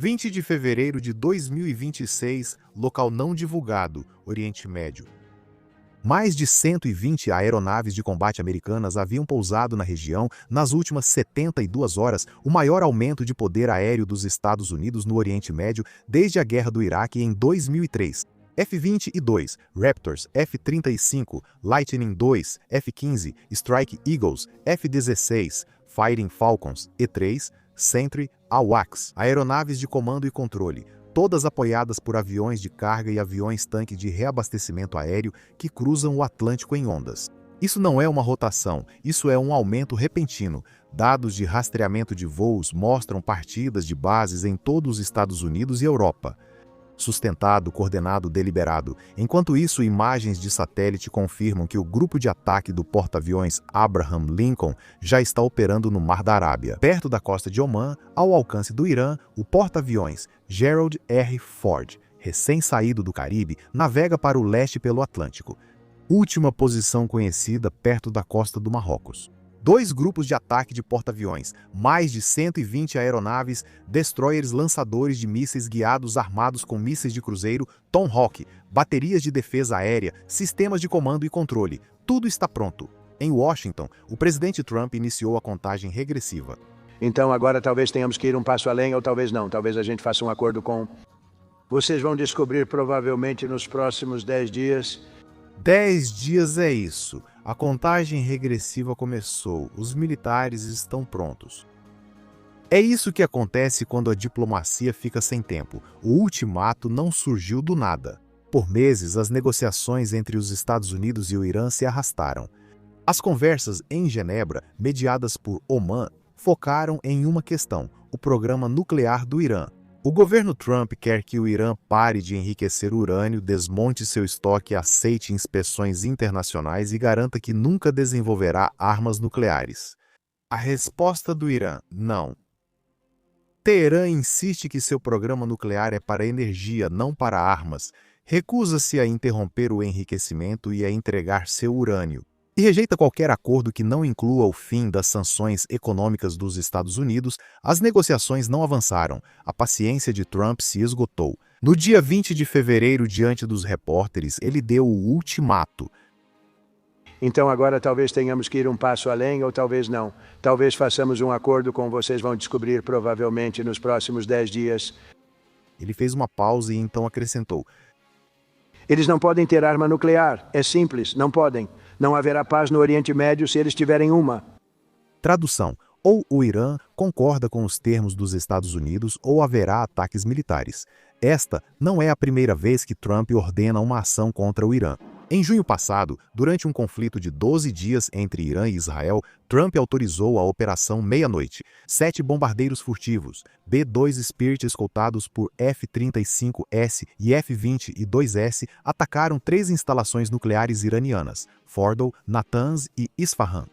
20 de fevereiro de 2026, local não divulgado, Oriente Médio. Mais de 120 aeronaves de combate americanas haviam pousado na região nas últimas 72 horas, o maior aumento de poder aéreo dos Estados Unidos no Oriente Médio desde a Guerra do Iraque em 2003. F-22, Raptors, F-35, Lightning II, F-15, Strike Eagles, F-16, Fighting Falcons, E-3, Sentry, AWACS, aeronaves de comando e controle, todas apoiadas por aviões de carga e aviões-tanque de reabastecimento aéreo que cruzam o Atlântico em ondas. Isso não é uma rotação, isso é um aumento repentino. Dados de rastreamento de voos mostram partidas de bases em todos os Estados Unidos e Europa. Sustentado, coordenado, deliberado. Enquanto isso, imagens de satélite confirmam que o grupo de ataque do porta-aviões Abraham Lincoln já está operando no Mar da Arábia. Perto da costa de Omã, ao alcance do Irã, o porta-aviões Gerald R. Ford, recém-saído do Caribe, navega para o leste pelo Atlântico. Última posição conhecida perto da costa do Marrocos. 2 grupos de ataque de porta-aviões, mais de 120 aeronaves, destroyers lançadores de mísseis guiados armados com mísseis de cruzeiro Tomahawk, baterias de defesa aérea, sistemas de comando e controle. Tudo está pronto. Em Washington, o presidente Trump iniciou a contagem regressiva. Então agora talvez tenhamos que ir um passo além ou talvez não. Talvez a gente faça um acordo com... Vocês vão descobrir provavelmente nos próximos 10 dias... 10 dias é isso. A contagem regressiva começou. Os militares estão prontos. É isso que acontece quando a diplomacia fica sem tempo. O ultimato não surgiu do nada. Por meses, as negociações entre os Estados Unidos e o Irã se arrastaram. As conversas em Genebra, mediadas por Oman, focaram em uma questão: o programa nuclear do Irã. O governo Trump quer que o Irã pare de enriquecer urânio, desmonte seu estoque, aceite inspeções internacionais e garanta que nunca desenvolverá armas nucleares. A resposta do Irã: não. Teherã insiste que seu programa nuclear é para energia, não para armas. Recusa-se a interromper o enriquecimento e a entregar seu urânio. E rejeita qualquer acordo que não inclua o fim das sanções econômicas dos Estados Unidos. As negociações não avançaram. A paciência de Trump se esgotou. No dia 20 de fevereiro, diante dos repórteres, ele deu o ultimato. Então agora talvez tenhamos que ir um passo além ou talvez não. Talvez façamos um acordo com vocês vão descobrir provavelmente nos próximos 10 dias. Ele fez uma pausa e então acrescentou: eles não podem ter arma nuclear. É simples, não podem. Não haverá paz no Oriente Médio se eles tiverem uma. Tradução: ou o Irã concorda com os termos dos Estados Unidos ou haverá ataques militares. Esta não é a primeira vez que Trump ordena uma ação contra o Irã. Em junho passado, durante um conflito de 12 dias entre Irã e Israel, Trump autorizou a Operação Meia-Noite. 7 bombardeiros furtivos, B-2 Spirit escoltados por F-35S e F-22S, atacaram 3 instalações nucleares iranianas, Fordow, Natanz e Isfahan.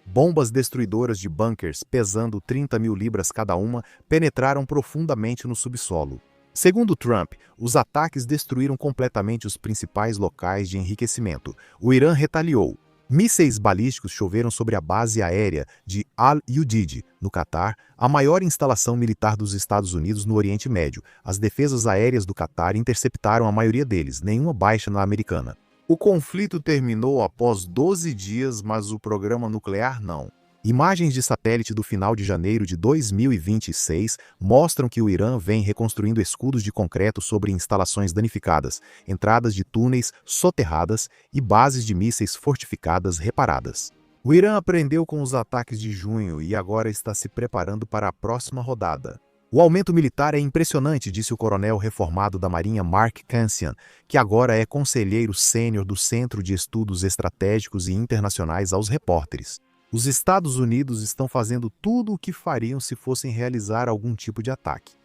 Bombas destruidoras de bunkers, pesando 30 mil libras cada uma, penetraram profundamente no subsolo. Segundo Trump, os ataques destruíram completamente os principais locais de enriquecimento. O Irã retaliou. Mísseis balísticos choveram sobre a base aérea de Al-Udeid, no Catar, a maior instalação militar dos Estados Unidos no Oriente Médio. As defesas aéreas do Catar interceptaram a maioria deles, nenhuma baixa na americana. O conflito terminou após 12 dias, mas o programa nuclear não. Imagens de satélite do final de janeiro de 2026 mostram que o Irã vem reconstruindo escudos de concreto sobre instalações danificadas, entradas de túneis soterradas e bases de mísseis fortificadas reparadas. O Irã aprendeu com os ataques de junho e agora está se preparando para a próxima rodada. O aumento militar é impressionante, disse o coronel reformado da Marinha Mark Cancian, que agora é conselheiro sênior do Centro de Estudos Estratégicos e Internacionais aos repórteres. Os Estados Unidos estão fazendo tudo o que fariam se fossem realizar algum tipo de ataque.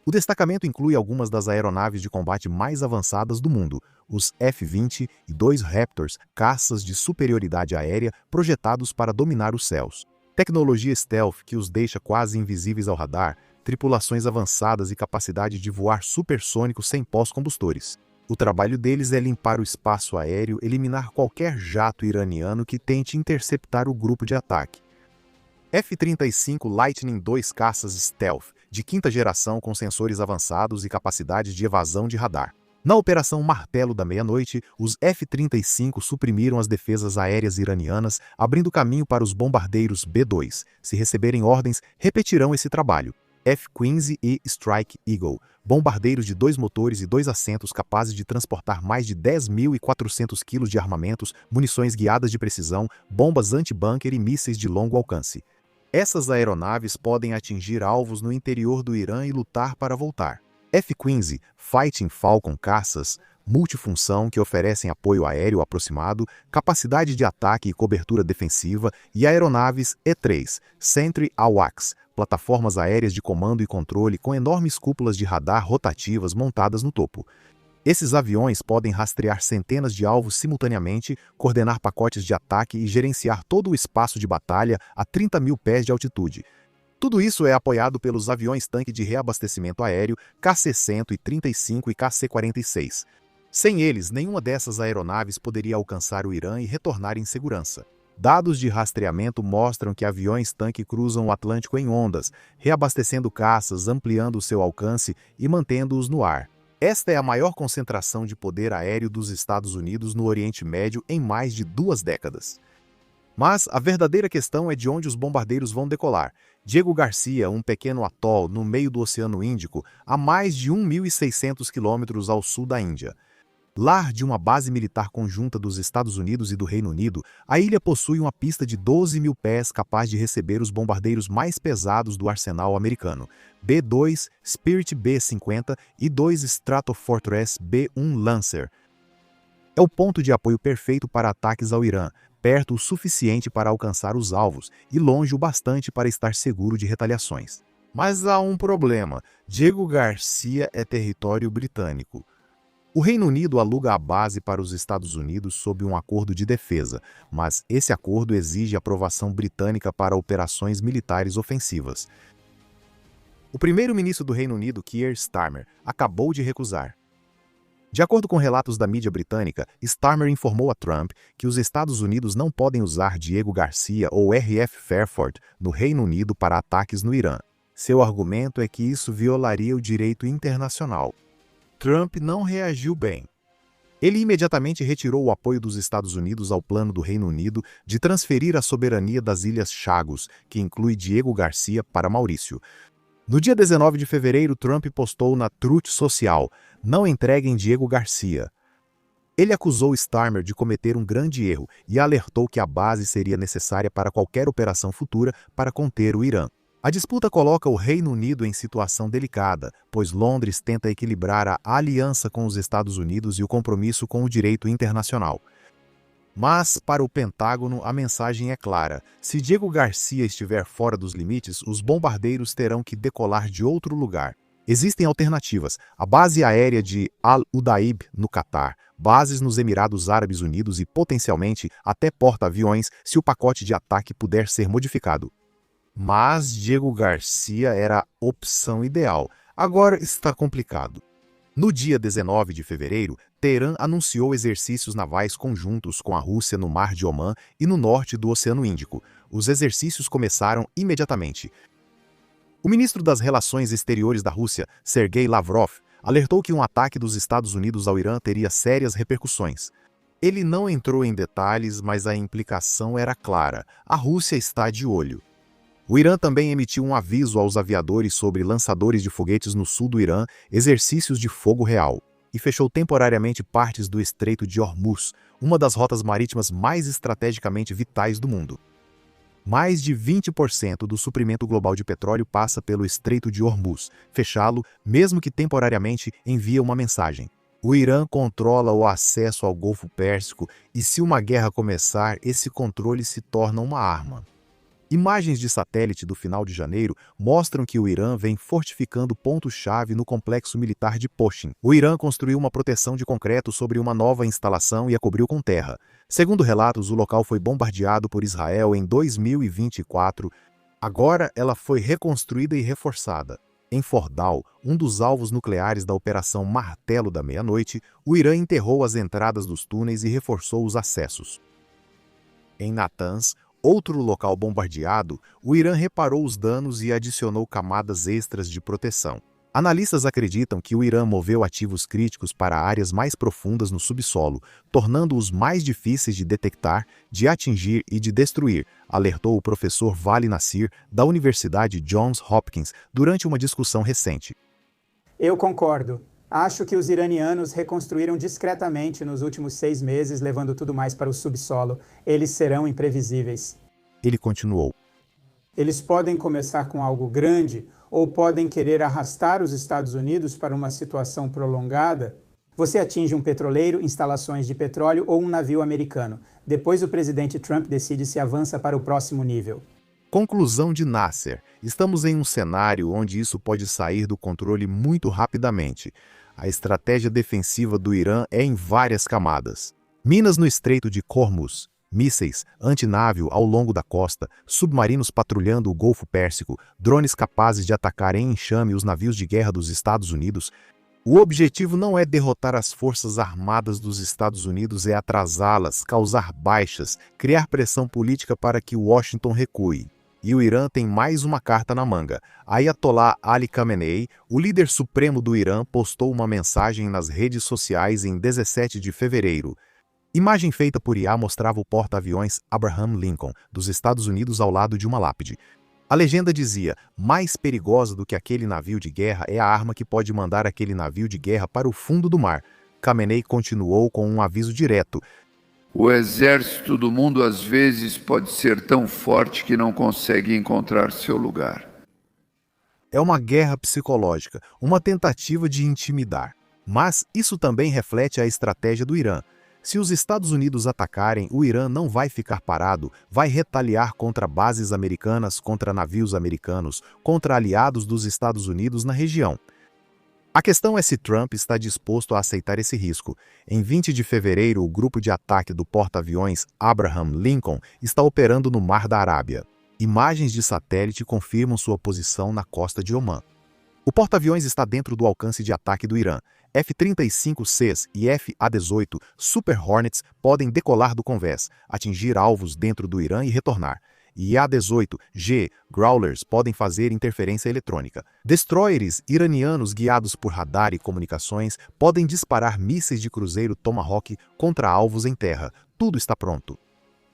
O destacamento inclui algumas das aeronaves de combate mais avançadas do mundo, os F-20 e 2 Raptors, caças de superioridade aérea projetados para dominar os céus. Tecnologia stealth que os deixa quase invisíveis ao radar, tripulações avançadas e capacidade de voar supersônico sem pós-combustores. O trabalho deles é limpar o espaço aéreo, eliminar qualquer jato iraniano que tente interceptar o grupo de ataque. F-35 Lightning II caças stealth, de quinta geração com sensores avançados e capacidade de evasão de radar. Na Operação Martelo da Meia-Noite, os F-35 suprimiram as defesas aéreas iranianas, abrindo caminho para os bombardeiros B-2. Se receberem ordens, repetirão esse trabalho. F-15 e Strike Eagle, bombardeiros de 2 motores e 2 assentos capazes de transportar mais de 10.400 quilos de armamentos, munições guiadas de precisão, bombas anti-bunker e mísseis de longo alcance. Essas aeronaves podem atingir alvos no interior do Irã e lutar para voltar. F-15 Fighting Falcon caças, multifunção que oferecem apoio aéreo aproximado, capacidade de ataque e cobertura defensiva, e aeronaves E-3 Sentry AWACS, plataformas aéreas de comando e controle com enormes cúpulas de radar rotativas montadas no topo. Esses aviões podem rastrear centenas de alvos simultaneamente, coordenar pacotes de ataque e gerenciar todo o espaço de batalha a 30 mil pés de altitude. Tudo isso é apoiado pelos aviões-tanque de reabastecimento aéreo KC-135 e KC-46. Sem eles, nenhuma dessas aeronaves poderia alcançar o Irã e retornar em segurança. Dados de rastreamento mostram que aviões-tanque cruzam o Atlântico em ondas, reabastecendo caças, ampliando seu alcance e mantendo-os no ar. Esta é a maior concentração de poder aéreo dos Estados Unidos no Oriente Médio em mais de 2 décadas. Mas a verdadeira questão é de onde os bombardeiros vão decolar. Diego Garcia, um pequeno atol no meio do Oceano Índico, a mais de 1.600 quilômetros ao sul da Índia. Lar de uma base militar conjunta dos Estados Unidos e do Reino Unido, a ilha possui uma pista de 12 mil pés capaz de receber os bombardeiros mais pesados do arsenal americano, B-2 Spirit B-50 e 2 Stratofortress B-1 Lancer. É o ponto de apoio perfeito para ataques ao Irã, perto o suficiente para alcançar os alvos e longe o bastante para estar seguro de retaliações. Mas há um problema: Diego Garcia é território britânico. O Reino Unido aluga a base para os Estados Unidos sob um acordo de defesa, mas esse acordo exige aprovação britânica para operações militares ofensivas. O primeiro-ministro do Reino Unido, Keir Starmer, acabou de recusar. De acordo com relatos da mídia britânica, Starmer informou a Trump que os Estados Unidos não podem usar Diego Garcia ou RF Fairford no Reino Unido para ataques no Irã. Seu argumento é que isso violaria o direito internacional. Trump não reagiu bem. Ele imediatamente retirou o apoio dos Estados Unidos ao plano do Reino Unido de transferir a soberania das Ilhas Chagos, que inclui Diego Garcia, para Maurício. No dia 19 de fevereiro, Trump postou na Truth Social: "Não entreguem Diego Garcia". Ele acusou Starmer de cometer um grande erro e alertou que a base seria necessária para qualquer operação futura para conter o Irã. A disputa coloca o Reino Unido em situação delicada, pois Londres tenta equilibrar a aliança com os Estados Unidos e o compromisso com o direito internacional. Mas, para o Pentágono, a mensagem é clara: se Diego Garcia estiver fora dos limites, os bombardeiros terão que decolar de outro lugar. Existem alternativas: a base aérea de Al-Udaib, no Catar, bases nos Emirados Árabes Unidos e, potencialmente, até porta-aviões, se o pacote de ataque puder ser modificado. Mas Diego Garcia era a opção ideal. Agora está complicado. No dia 19 de fevereiro, Teherã anunciou exercícios navais conjuntos com a Rússia no Mar de Omã e no norte do Oceano Índico. Os exercícios começaram imediatamente. O ministro das Relações Exteriores da Rússia, Sergei Lavrov, alertou que um ataque dos Estados Unidos ao Irã teria sérias repercussões. Ele não entrou em detalhes, mas a implicação era clara: a Rússia está de olho. O Irã também emitiu um aviso aos aviadores sobre lançadores de foguetes no sul do Irã, exercícios de fogo real, e fechou temporariamente partes do Estreito de Hormuz, uma das rotas marítimas mais estrategicamente vitais do mundo. Mais de 20% do suprimento global de petróleo passa pelo Estreito de Hormuz. Fechá-lo, mesmo que temporariamente, envia uma mensagem: o Irã controla o acesso ao Golfo Pérsico e, se uma guerra começar, esse controle se torna uma arma. Imagens de satélite do final de janeiro mostram que o Irã vem fortificando pontos-chave no complexo militar de Poshin. O Irã construiu uma proteção de concreto sobre uma nova instalação e a cobriu com terra. Segundo relatos, o local foi bombardeado por Israel em 2024. Agora ela foi reconstruída e reforçada. Em Fordal, um dos alvos nucleares da Operação Martelo da Meia-Noite, o Irã enterrou as entradas dos túneis e reforçou os acessos. Em Natanz, Outro local bombardeado, o Irã reparou os danos e adicionou camadas extras de proteção. Analistas acreditam que o Irã moveu ativos críticos para áreas mais profundas no subsolo, tornando-os mais difíceis de detectar, de atingir e de destruir, alertou o professor Vali Nasir, da Universidade Johns Hopkins, durante uma discussão recente. Eu concordo. Acho que os iranianos reconstruíram discretamente nos últimos 6 meses, levando tudo mais para o subsolo. Eles serão imprevisíveis. Ele continuou. Eles podem começar com algo grande ou podem querer arrastar os Estados Unidos para uma situação prolongada. Você atinge um petroleiro, instalações de petróleo ou um navio americano. Depois o presidente Trump decide se avança para o próximo nível. Conclusão de Nasser. Estamos em um cenário onde isso pode sair do controle muito rapidamente. A estratégia defensiva do Irã é em várias camadas. Minas no Estreito de Hormuz, mísseis, antinávio ao longo da costa, submarinos patrulhando o Golfo Pérsico, drones capazes de atacar em enxame os navios de guerra dos Estados Unidos. O objetivo não é derrotar as forças armadas dos Estados Unidos, é atrasá-las, causar baixas, criar pressão política para que Washington recue. E o Irã tem mais uma carta na manga. Ayatollah Ali Khamenei, o líder supremo do Irã, postou uma mensagem nas redes sociais em 17 de fevereiro. Imagem feita por IA mostrava o porta-aviões Abraham Lincoln, dos Estados Unidos, ao lado de uma lápide. A legenda dizia: mais perigosa do que aquele navio de guerra é a arma que pode mandar aquele navio de guerra para o fundo do mar. Khamenei continuou com um aviso direto: o exército do mundo às vezes pode ser tão forte que não consegue encontrar seu lugar. É uma guerra psicológica, uma tentativa de intimidar. Mas isso também reflete a estratégia do Irã. Se os Estados Unidos atacarem, o Irã não vai ficar parado, vai retaliar contra bases americanas, contra navios americanos, contra aliados dos Estados Unidos na região. A questão é se Trump está disposto a aceitar esse risco. Em 20 de fevereiro, o grupo de ataque do porta-aviões Abraham Lincoln está operando no Mar da Arábia. Imagens de satélite confirmam sua posição na costa de Omã. O porta-aviões está dentro do alcance de ataque do Irã. F-35Cs e F-A-18 Super Hornets podem decolar do convés, atingir alvos dentro do Irã e retornar. E A-18G Growlers podem fazer interferência eletrônica. Destroyers iranianos guiados por radar e comunicações podem disparar mísseis de cruzeiro Tomahawk contra alvos em terra. Tudo está pronto.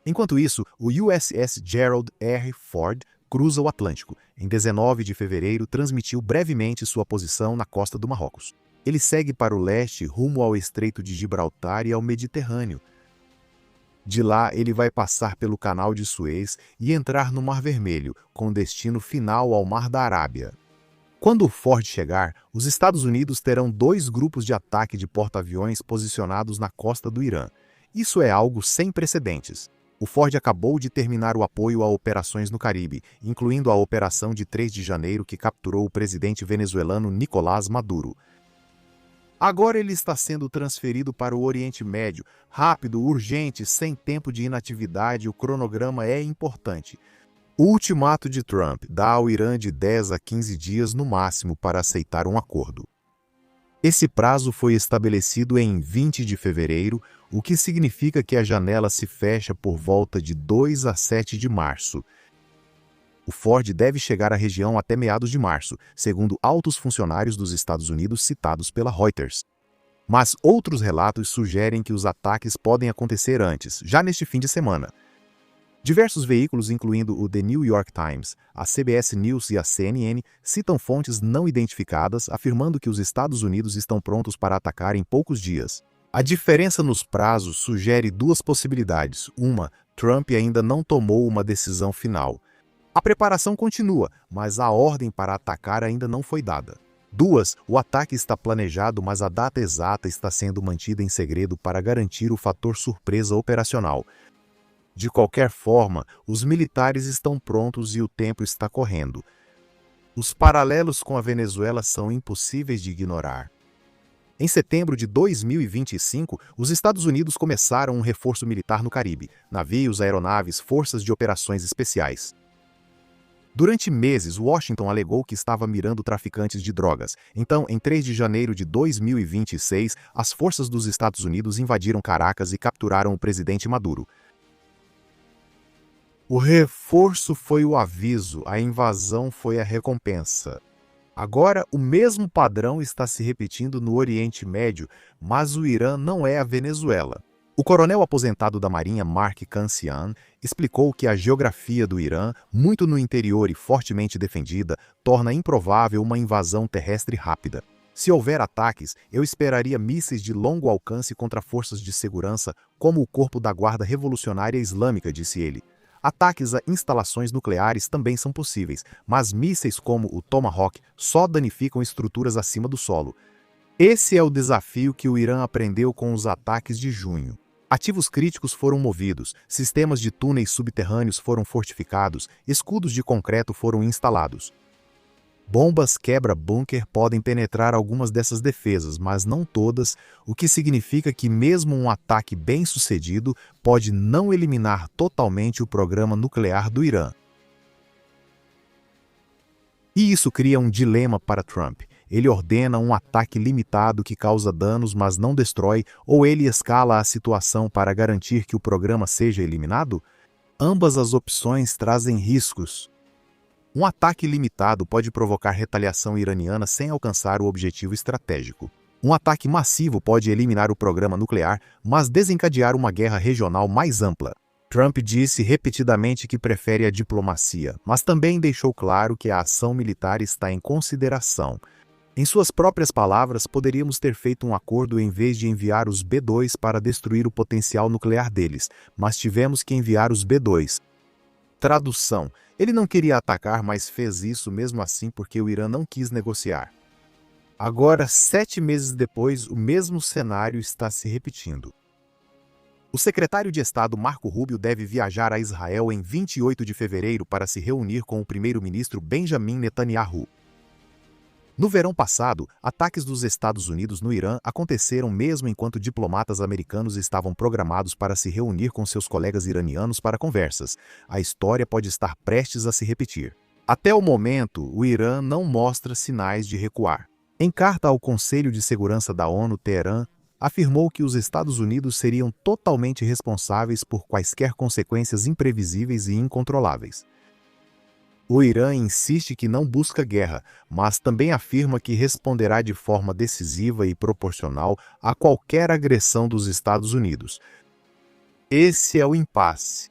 Enquanto isso, o USS Gerald R. Ford cruza o Atlântico. Em 19 de fevereiro, transmitiu brevemente sua posição na costa do Marrocos. Ele segue para o leste, rumo ao Estreito de Gibraltar e ao Mediterrâneo. De lá, ele vai passar pelo Canal de Suez e entrar no Mar Vermelho, com destino final ao Mar da Arábia. Quando o Ford chegar, os Estados Unidos terão 2 grupos de ataque de porta-aviões posicionados na costa do Irã. Isso é algo sem precedentes. O Ford acabou de terminar o apoio a operações no Caribe, incluindo a operação de 3 de janeiro que capturou o presidente venezuelano Nicolás Maduro. Agora ele está sendo transferido para o Oriente Médio, rápido, urgente, sem tempo de inatividade. O cronograma é importante. O ultimato de Trump dá ao Irã de 10 a 15 dias no máximo para aceitar um acordo. Esse prazo foi estabelecido em 20 de fevereiro, o que significa que a janela se fecha por volta de 2 a 7 de março. O Ford deve chegar à região até meados de março, segundo altos funcionários dos Estados Unidos citados pela Reuters. Mas outros relatos sugerem que os ataques podem acontecer antes, já neste fim de semana. Diversos veículos, incluindo o The New York Times, a CBS News e a CNN, citam fontes não identificadas afirmando que os Estados Unidos estão prontos para atacar em poucos dias. A diferença nos prazos sugere 2 possibilidades. Uma, Trump ainda não tomou uma decisão final. A preparação continua, mas a ordem para atacar ainda não foi dada. 2, o ataque está planejado, mas a data exata está sendo mantida em segredo para garantir o fator surpresa operacional. De qualquer forma, os militares estão prontos e o tempo está correndo. Os paralelos com a Venezuela são impossíveis de ignorar. Em setembro de 2025, os Estados Unidos começaram um reforço militar no Caribe, navios, aeronaves, forças de operações especiais. Durante meses, Washington alegou que estava mirando traficantes de drogas. Então, em 3 de janeiro de 2026, as forças dos Estados Unidos invadiram Caracas e capturaram o presidente Maduro. O reforço foi o aviso, a invasão foi a recompensa. Agora, o mesmo padrão está se repetindo no Oriente Médio, mas o Irã não é a Venezuela. O coronel aposentado da Marinha Mark Kansian explicou que a geografia do Irã, muito no interior e fortemente defendida, torna improvável uma invasão terrestre rápida. Se houver ataques, eu esperaria mísseis de longo alcance contra forças de segurança, como o Corpo da Guarda Revolucionária Islâmica, disse ele. Ataques a instalações nucleares também são possíveis, mas mísseis como o Tomahawk só danificam estruturas acima do solo. Esse é o desafio que o Irã aprendeu com os ataques de junho. Ativos críticos foram movidos, sistemas de túneis subterrâneos foram fortificados, escudos de concreto foram instalados. Bombas quebra-bunker podem penetrar algumas dessas defesas, mas não todas, o que significa que mesmo um ataque bem-sucedido pode não eliminar totalmente o programa nuclear do Irã. E isso cria um dilema para Trump. Ele ordena um ataque limitado que causa danos, mas não destrói, ou ele escala a situação para garantir que o programa seja eliminado? Ambas as opções trazem riscos. Um ataque limitado pode provocar retaliação iraniana sem alcançar o objetivo estratégico. Um ataque massivo pode eliminar o programa nuclear, mas desencadear uma guerra regional mais ampla. Trump disse repetidamente que prefere a diplomacia, mas também deixou claro que a ação militar está em consideração. Em suas próprias palavras, poderíamos ter feito um acordo em vez de enviar os B-2 para destruir o potencial nuclear deles, mas tivemos que enviar os B-2. Tradução: ele não queria atacar, mas fez isso mesmo assim porque o Irã não quis negociar. Agora, 7 meses depois, o mesmo cenário está se repetindo. O secretário de Estado Marco Rubio deve viajar a Israel em 28 de fevereiro para se reunir com o primeiro-ministro Benjamin Netanyahu. No verão passado, ataques dos Estados Unidos no Irã aconteceram mesmo enquanto diplomatas americanos estavam programados para se reunir com seus colegas iranianos para conversas. A história pode estar prestes a se repetir. Até o momento, o Irã não mostra sinais de recuar. Em carta ao Conselho de Segurança da ONU, Teherã afirmou que os Estados Unidos seriam totalmente responsáveis por quaisquer consequências imprevisíveis e incontroláveis. O Irã insiste que não busca guerra, mas também afirma que responderá de forma decisiva e proporcional a qualquer agressão dos Estados Unidos. Esse é o impasse.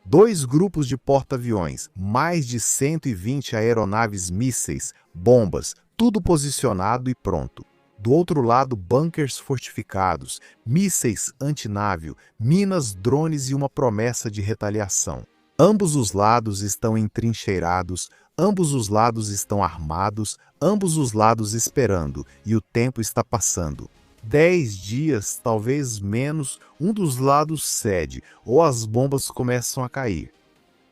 2 grupos de porta-aviões, mais de 120 aeronaves mísseis, bombas, tudo posicionado e pronto. Do outro lado, bunkers fortificados, mísseis antinávio, minas, drones e uma promessa de retaliação. Ambos os lados estão entrincheirados, ambos os lados estão armados, ambos os lados esperando, e o tempo está passando. 10 dias, talvez menos, um dos lados cede, ou as bombas começam a cair.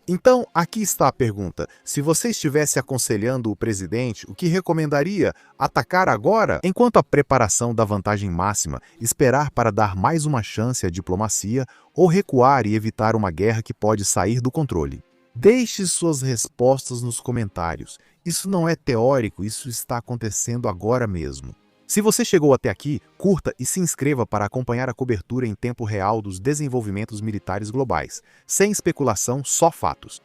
Então, aqui está a pergunta. Se você estivesse aconselhando o presidente, o que recomendaria? Atacar agora? Enquanto a preparação da vantagem máxima, esperar para dar mais uma chance à diplomacia, ou recuar e evitar uma guerra que pode sair do controle? Deixe suas respostas nos comentários. Isso não é teórico, isso está acontecendo agora mesmo. Se você chegou até aqui, curta e se inscreva para acompanhar a cobertura em tempo real dos desenvolvimentos militares globais. Sem especulação, só fatos.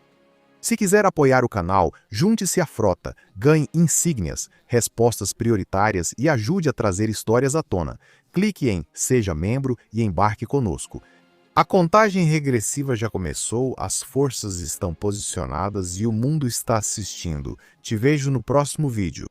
Se quiser apoiar o canal, junte-se à frota, ganhe insígnias, respostas prioritárias e ajude a trazer histórias à tona. Clique em Seja Membro e embarque conosco. A contagem regressiva já começou, as forças estão posicionadas e o mundo está assistindo. Te vejo no próximo vídeo.